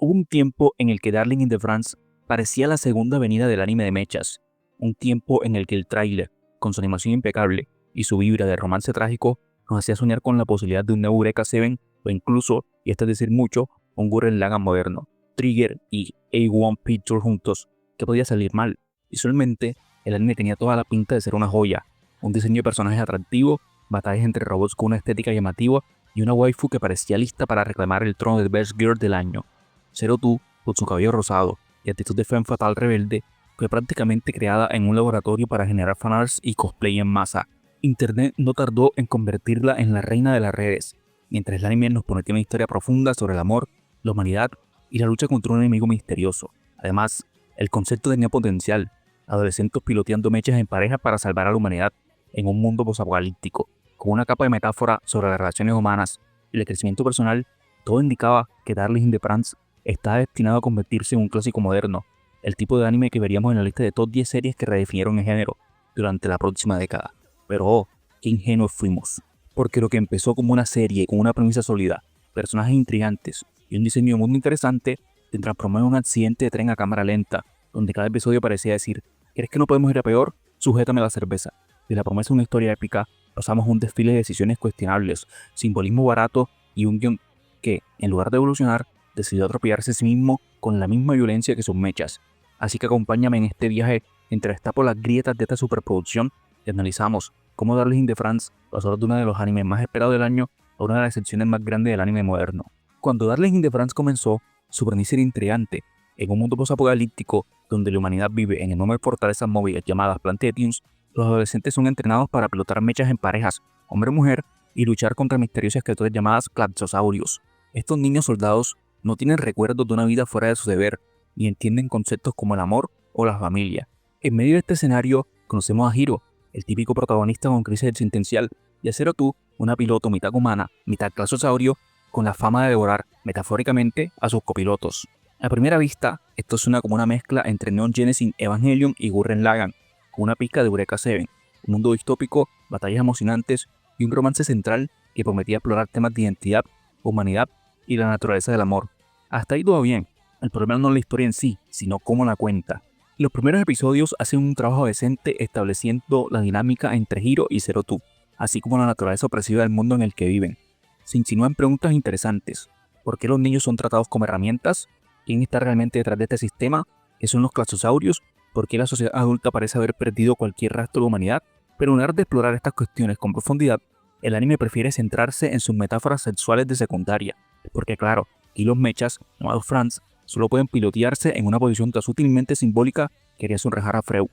Hubo un tiempo en el que Darling in the France parecía la segunda venida del anime de mechas, un tiempo en el que el tráiler, con su animación impecable y su vibra de romance trágico, nos hacía soñar con la posibilidad de un nuevo Eureka 7 o incluso, y esto es decir mucho, un Gurren Lagann moderno. Trigger y A1 Pictures juntos, ¿qué podía salir mal? Visualmente, el anime tenía toda la pinta de ser una joya, un diseño de personajes atractivo, batallas entre robots con una estética llamativa y una waifu que parecía lista para reclamar el trono de Best Girl del año. Zero Two, con su cabello rosado y actitud de femme fatal rebelde, fue prácticamente creada en un laboratorio para generar fanarts y cosplay en masa. Internet no tardó en convertirla en la reina de las redes, mientras el anime nos prometió una historia profunda sobre el amor, la humanidad y la lucha contra un enemigo misterioso. Además, el concepto tenía potencial, adolescentes piloteando mechas en pareja para salvar a la humanidad en un mundo posapocalíptico, con una capa de metáfora sobre las relaciones humanas y el crecimiento personal. Todo indicaba que Darling in the France está destinado a convertirse en un clásico moderno, el tipo de anime que veríamos en la lista de top 10 series que redefinieron el género durante la próxima década. Pero qué ingenuos fuimos, porque lo que empezó como una serie con una premisa sólida, personajes intrigantes y un diseño de mundo interesante, se transformó en un accidente de tren a cámara lenta, donde cada episodio parecía decir: ¿crees que no podemos ir a peor? Sujétame la cerveza. De la promesa de una historia épica, pasamos a un desfile de decisiones cuestionables, simbolismo barato y un guión que, en lugar de evolucionar, decidió atropellarse a sí mismo con la misma violencia que sus mechas. Así que acompáñame en este viaje entre por las grietas de esta superproducción y analizamos cómo Darling in the France pasó de uno de los animes más esperados del año a una de las excepciones más grandes del anime moderno. Cuando Darling in the France comenzó, su premisa era intrigante. En un mundo posapocalíptico donde la humanidad vive en enormes fortalezas móviles llamadas Plantations, los adolescentes son entrenados para pilotar mechas en parejas, hombre-mujer, y luchar contra misteriosas criaturas llamadas Claxosaurios. Estos niños soldados no tienen recuerdos de una vida fuera de su deber, ni entienden conceptos como el amor o la familia. En medio de este escenario, conocemos a Hiro, el típico protagonista con crisis existencial, y a Zero Two, una piloto mitad humana, mitad claxosaurio, con la fama de devorar, metafóricamente, a sus copilotos. A primera vista, esto suena como una mezcla entre Neon Genesis Evangelion y Gurren Lagann, con una pizca de Eureka 7, un mundo distópico, batallas emocionantes y un romance central que prometía explorar temas de identidad, humanidad y la naturaleza del amor. Hasta ahí todo bien. El problema no es la historia en sí, sino cómo la cuenta. Los primeros episodios hacen un trabajo decente estableciendo la dinámica entre Hiro y Zero Two, así como la naturaleza opresiva del mundo en el que viven. Se insinúan preguntas interesantes. ¿Por qué los niños son tratados como herramientas? ¿Quién está realmente detrás de este sistema? ¿Qué son los clasosaurios? ¿Por qué la sociedad adulta parece haber perdido cualquier rastro de humanidad? Pero en lugar de explorar estas cuestiones con profundidad, el anime prefiere centrarse en sus metáforas sexuales de secundaria, porque claro, aquí los mechas, llamados Franz, solo pueden pilotearse en una posición tan sutilmente simbólica que haría sonrojar a Freud.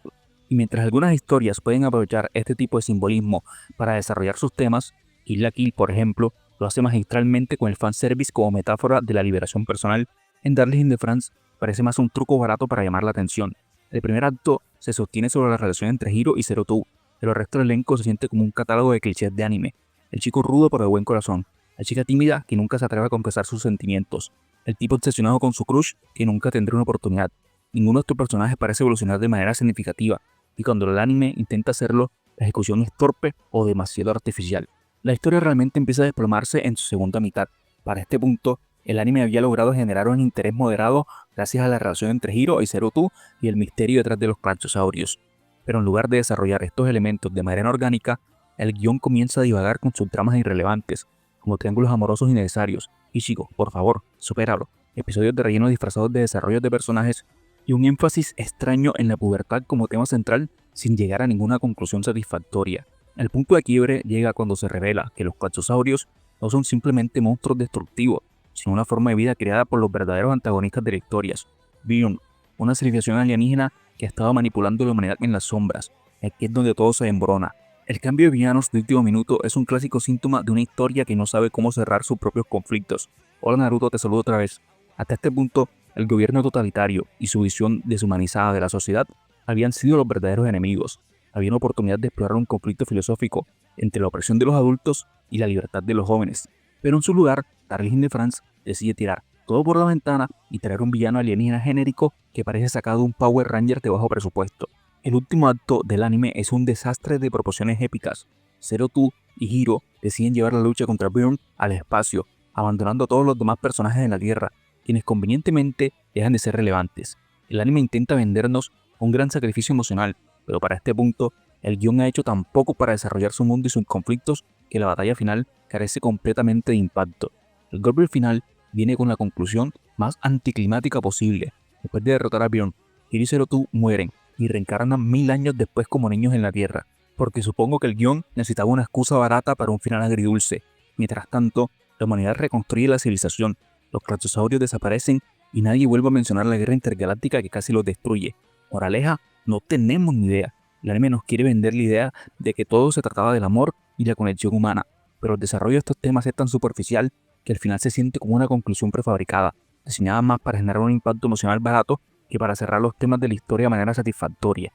Y mientras algunas historias pueden aprovechar este tipo de simbolismo para desarrollar sus temas, Kill la Kill, por ejemplo, lo hace magistralmente con el fanservice como metáfora de la liberación personal. En Darling in the France parece más un truco barato para llamar la atención. El primer acto se sostiene sobre la relación entre Hiro y Zero Two, pero el resto del elenco se siente como un catálogo de clichés de anime. El chico rudo pero de buen corazón, la chica tímida que nunca se atreve a confesar sus sentimientos, el tipo obsesionado con su crush que nunca tendrá una oportunidad. Ninguno de estos personajes parece evolucionar de manera significativa, y cuando el anime intenta hacerlo, la ejecución es torpe o demasiado artificial. La historia realmente empieza a desplomarse en su segunda mitad. Para este punto, el anime había logrado generar un interés moderado gracias a la relación entre Hiro y Zero Two y el misterio detrás de los Claxosaurios. Pero en lugar de desarrollar estos elementos de manera orgánica, el guión comienza a divagar con sus tramas irrelevantes, como triángulos amorosos innecesarios. Y chicos, por favor, supéralo. Episodios de relleno disfrazados de desarrollos de personajes y un énfasis extraño en la pubertad como tema central sin llegar a ninguna conclusión satisfactoria. El punto de quiebre llega cuando se revela que los Claxosaurios no son simplemente monstruos destructivos, sino una forma de vida creada por los verdaderos antagonistas de la historia. Beyond, una civilización alienígena que ha estado manipulando la humanidad en las sombras. Aquí es donde todo se embrona. El cambio de villanos de último minuto es un clásico síntoma de una historia que no sabe cómo cerrar sus propios conflictos. Hola Naruto, te saludo otra vez. Hasta este punto, el gobierno totalitario y su visión deshumanizada de la sociedad habían sido los verdaderos enemigos. Había una oportunidad de explorar un conflicto filosófico entre la opresión de los adultos y la libertad de los jóvenes. Pero en su lugar, Darling in the France decide tirar todo por la ventana y traer un villano alienígena genérico que parece sacado de un Power Ranger de bajo presupuesto. El último acto del anime es un desastre de proporciones épicas. Zero Two y Hiro deciden llevar la lucha contra Byrne al espacio, abandonando a todos los demás personajes en la Tierra, quienes convenientemente dejan de ser relevantes. El anime intenta vendernos un gran sacrificio emocional, pero para este punto, el guión ha hecho tan poco para desarrollar su mundo y sus conflictos que la batalla final carece completamente de impacto. El golpe final viene con la conclusión más anticlimática posible. Después de derrotar a Bjorn, Hiro y Zero Two mueren y reencarnan 1000 años después como niños en la Tierra, porque supongo que el guión necesitaba una excusa barata para un final agridulce. Mientras tanto, la humanidad reconstruye la civilización, los clatosaurios desaparecen y nadie vuelve a mencionar la guerra intergaláctica que casi los destruye. Moraleja, no tenemos ni idea. El anime nos quiere vender la idea de que todo se trataba del amor y la conexión humana, pero el desarrollo de estos temas es tan superficial que al final se siente como una conclusión prefabricada, diseñada más para generar un impacto emocional barato que para cerrar los temas de la historia de manera satisfactoria.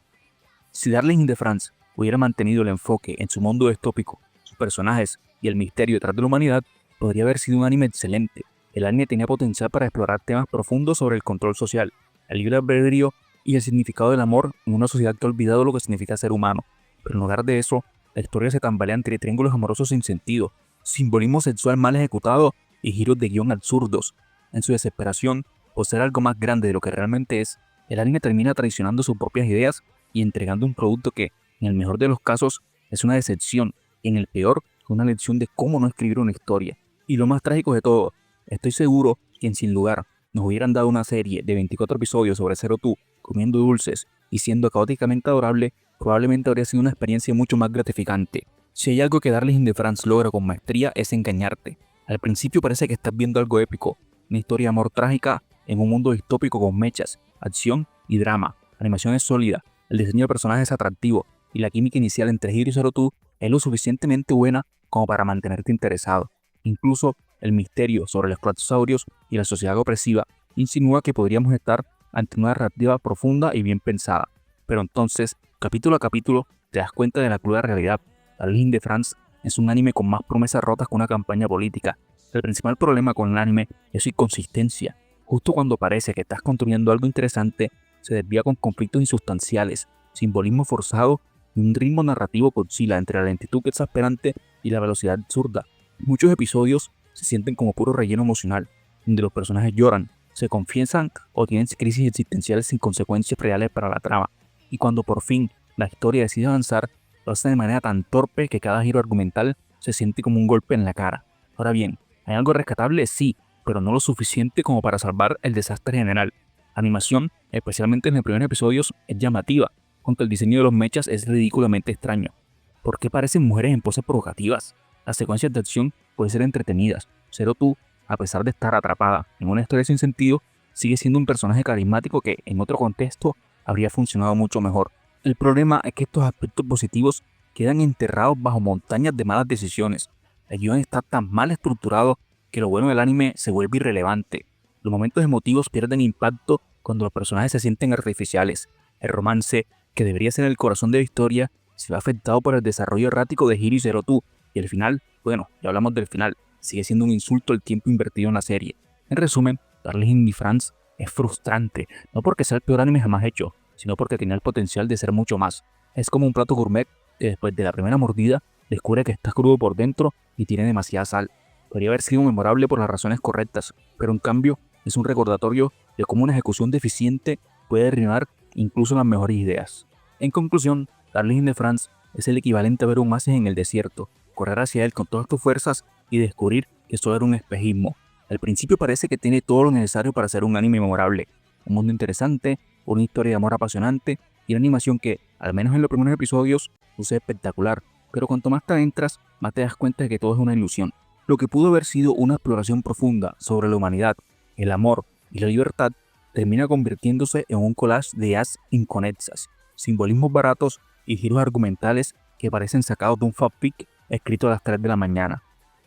Si Darling in the France hubiera mantenido el enfoque en su mundo distópico, sus personajes y el misterio detrás de la humanidad, podría haber sido un anime excelente. El anime tenía potencial para explorar temas profundos sobre el control social, el libre albedrío y el significado del amor en una sociedad que ha olvidado lo que significa ser humano. Pero en lugar de eso, la historia se tambalea entre triángulos amorosos sin sentido, simbolismo sexual mal ejecutado y giros de guión absurdos. En su desesperación por ser algo más grande de lo que realmente es, el anime termina traicionando sus propias ideas y entregando un producto que, en el mejor de los casos, es una decepción, y en el peor, una lección de cómo no escribir una historia. Y lo más trágico de todo, estoy seguro que en Sin Lugar nos hubieran dado una serie de 24 episodios sobre Zero Two comiendo dulces y siendo caóticamente adorable, probablemente habría sido una experiencia mucho más gratificante. Si hay algo que Darling in the France logra con maestría es engañarte. Al principio parece que estás viendo algo épico, una historia de amor trágica en un mundo distópico con mechas, acción y drama. La animación es sólida, el diseño de personajes es atractivo y la química inicial entre Hiro y Zero Two es lo suficientemente buena como para mantenerte interesado. Incluso el misterio sobre los clatosaurios y la sociedad opresiva insinúa que podríamos estar ante una narrativa profunda y bien pensada. Pero entonces, capítulo a capítulo, te das cuenta de la cruda realidad. Darling in the France es un anime con más promesas rotas que una campaña política. El principal problema con el anime es su inconsistencia. Justo cuando parece que estás construyendo algo interesante, se desvía con conflictos insustanciales, simbolismo forzado y un ritmo narrativo que oscila entre la lentitud exasperante y la velocidad absurda. Muchos episodios se sienten como puro relleno emocional, donde los personajes lloran, se confiesan o tienen crisis existenciales sin consecuencias reales para la trama. Y cuando por fin la historia decide avanzar, lo hace de manera tan torpe que cada giro argumental se siente como un golpe en la cara. Ahora bien, ¿hay algo rescatable? Sí, pero no lo suficiente como para salvar el desastre general. La animación, especialmente en los primeros episodios, es llamativa, aunque el diseño de los mechas es ridículamente extraño. ¿Por qué parecen mujeres en poses provocativas? Las secuencias de acción pueden ser entretenidas. Zero Two, a pesar de estar atrapada en una historia sin sentido, sigue siendo un personaje carismático que, en otro contexto, habría funcionado mucho mejor. El problema es que estos aspectos positivos quedan enterrados bajo montañas de malas decisiones. El guión está tan mal estructurado que lo bueno del anime se vuelve irrelevante. Los momentos emotivos pierden impacto cuando los personajes se sienten artificiales. El romance, que debería ser el corazón de la historia, se ve afectado por el desarrollo errático de Hiro y Zero Two, y el final, bueno, ya hablamos del final, sigue siendo un insulto el tiempo invertido en la serie. En resumen, Darling in the France es frustrante, no porque sea el peor anime jamás hecho, sino porque tenía el potencial de ser mucho más. Es como un plato gourmet que después de la primera mordida descubre que está crudo por dentro y tiene demasiada sal. Podría haber sido memorable por las razones correctas, pero en cambio es un recordatorio de cómo una ejecución deficiente puede arruinar incluso las mejores ideas. En conclusión, Darling in the France es el equivalente a ver un oasis en el desierto, correr hacia él con todas tus fuerzas y descubrir que solo era un espejismo. Al principio parece que tiene todo lo necesario para ser un anime memorable, un mundo interesante, una historia de amor apasionante y una animación que, al menos en los primeros episodios, luce espectacular, pero cuanto más te adentras, más te das cuenta de que todo es una ilusión. Lo que pudo haber sido una exploración profunda sobre la humanidad, el amor y la libertad, termina convirtiéndose en un collage de as inconexas, simbolismos baratos y giros argumentales que parecen sacados de un fanfic escrito a las 3 de la mañana.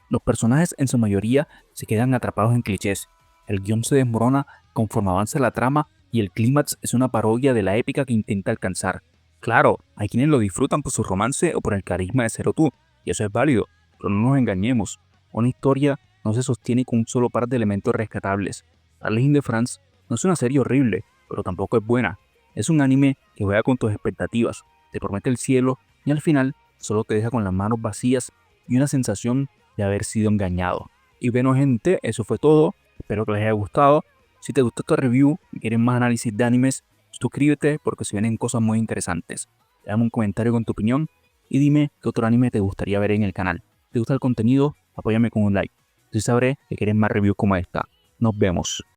Los personajes en su mayoría se quedan atrapados en clichés, el guión se desmorona conforme avanza la trama y el clímax es una parodia de la épica que intenta alcanzar. Claro, hay quienes lo disfrutan por su romance o por el carisma de Zero Two, y eso es válido, pero no nos engañemos, una historia no se sostiene con un solo par de elementos rescatables. Darling in the France no es una serie horrible, pero tampoco es buena. Es un anime que juega con tus expectativas, te promete el cielo y al final solo te deja con las manos vacías y una sensación de haber sido engañado. Y bueno gente, eso fue todo, espero que les haya gustado. Si te gustó esta review y quieres más análisis de animes, suscríbete porque se vienen cosas muy interesantes. Déjame un comentario con tu opinión y dime qué otro anime te gustaría ver en el canal. Si te gusta el contenido, apóyame con un like. Así sabré que quieres más reviews como esta. Nos vemos.